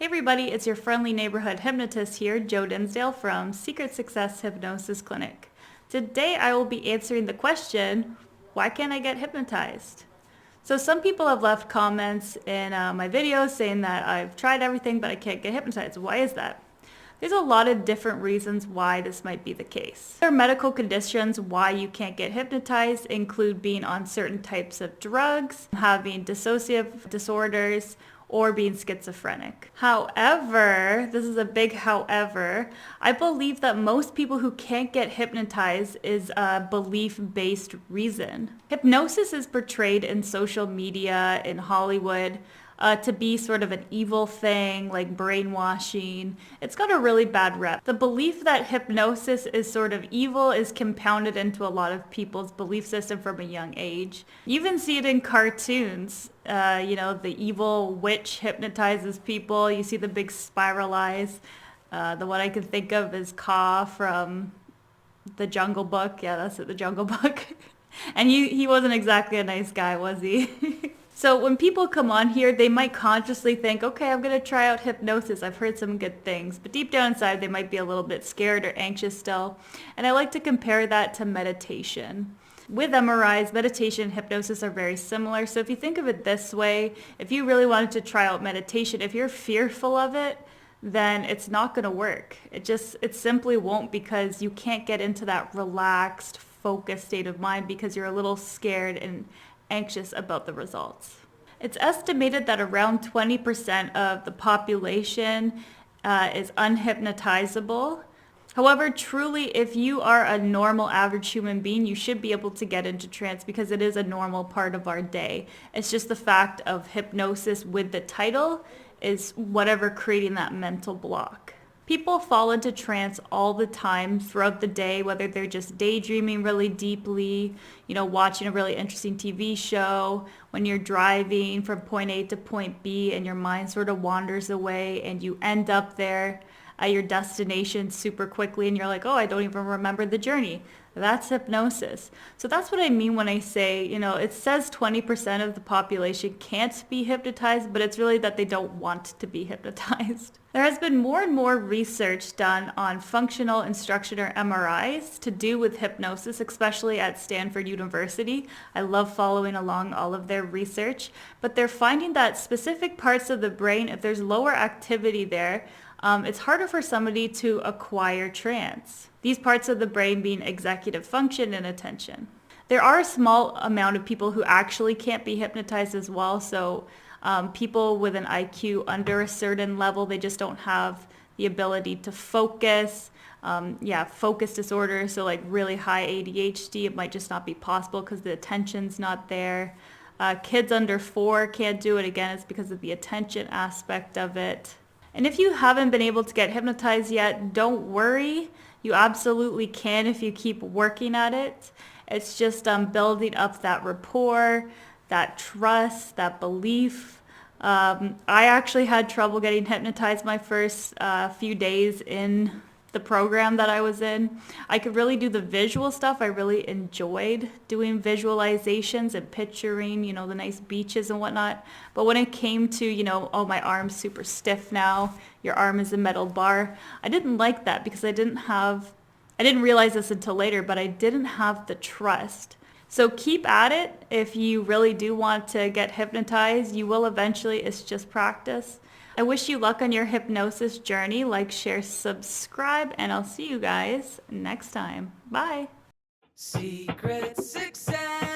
Hey everybody, it's your friendly neighborhood hypnotist here, Joe Dinsdale from Secret Success Hypnosis Clinic. Today I will be answering the question, why can't I get hypnotized? So some people have left comments in my videos saying that I've tried everything but I can't get hypnotized. Why is that? There's a lot of different reasons why this might be the case. There are medical conditions why you can't get hypnotized include being on certain types of drugs, having dissociative disorders, or being schizophrenic. However, this is a big however, I believe that most people who can't get hypnotized is a belief-based reason. Hypnosis is portrayed in social media, in Hollywood, to be sort of an evil thing, like brainwashing. It's got a really bad rep. The belief that hypnosis is sort of evil is compounded into a lot of people's belief system from a young age. You even see it in cartoons. The evil witch hypnotizes people. You see the big spiral eyes. The one I can think of is Kaa from the Jungle Book. Yeah, that's it, the Jungle Book. And he wasn't exactly a nice guy, was he? So when people come on here, they might consciously think, okay, I'm going to try out hypnosis. I've heard some good things. But deep down inside, they might be a little bit scared or anxious still. And I like to compare that to meditation. With MRIs, meditation and hypnosis are very similar. So if you think of it this way, if you really wanted to try out meditation, if you're fearful of it, then it's not going to work. It simply won't, because you can't get into that relaxed, focused state of mind because you're a little scared and anxious about the results. It's estimated that around 20% of the population is unhypnotizable. However, truly, if you are a normal average human being, you should be able to get into trance because it is a normal part of our day. It's just the fact of hypnosis with the title is whatever creating that mental block. People fall into trance all the time throughout the day, whether they're just daydreaming really deeply, watching a really interesting TV show, when you're driving from point A to point B and your mind sort of wanders away and you end up there at your destination super quickly and you're like, oh, I don't even remember the journey. That's hypnosis. So that's what I mean when I say, it says 20% of the population can't be hypnotized, but it's really that they don't want to be hypnotized. There has been more and more research done on functional instruction, or MRIs, to do with hypnosis, especially at Stanford University. I love following along all of their research, but they're finding that specific parts of the brain, if there's lower activity there, it's harder for somebody to acquire trance. These parts of the brain being executive function and attention. There are a small amount of people who actually can't be hypnotized as well. So people with an IQ under a certain level, they just don't have the ability to focus. Focus disorder. So like really high ADHD, it might just not be possible because the attention's not there. Kids under 4 can't do it. Again, it's because of the attention aspect of it. And if you haven't been able to get hypnotized yet, don't worry. You absolutely can if you keep working at it. It's just building up that rapport, that trust, that belief. I actually had trouble getting hypnotized my first few days in the program that I was in. I could really do the visual stuff. I really enjoyed doing visualizations and picturing, the nice beaches and whatnot. But when it came to, oh, my arm's super stiff now, your arm is a metal bar, I didn't like that because I didn't realize this until later, but I didn't have the trust. So keep at it. If you really do want to get hypnotized, you will eventually. It's just practice. I wish you luck on your hypnosis journey. Like, share, subscribe, and I'll see you guys next time. Bye. Secret Success.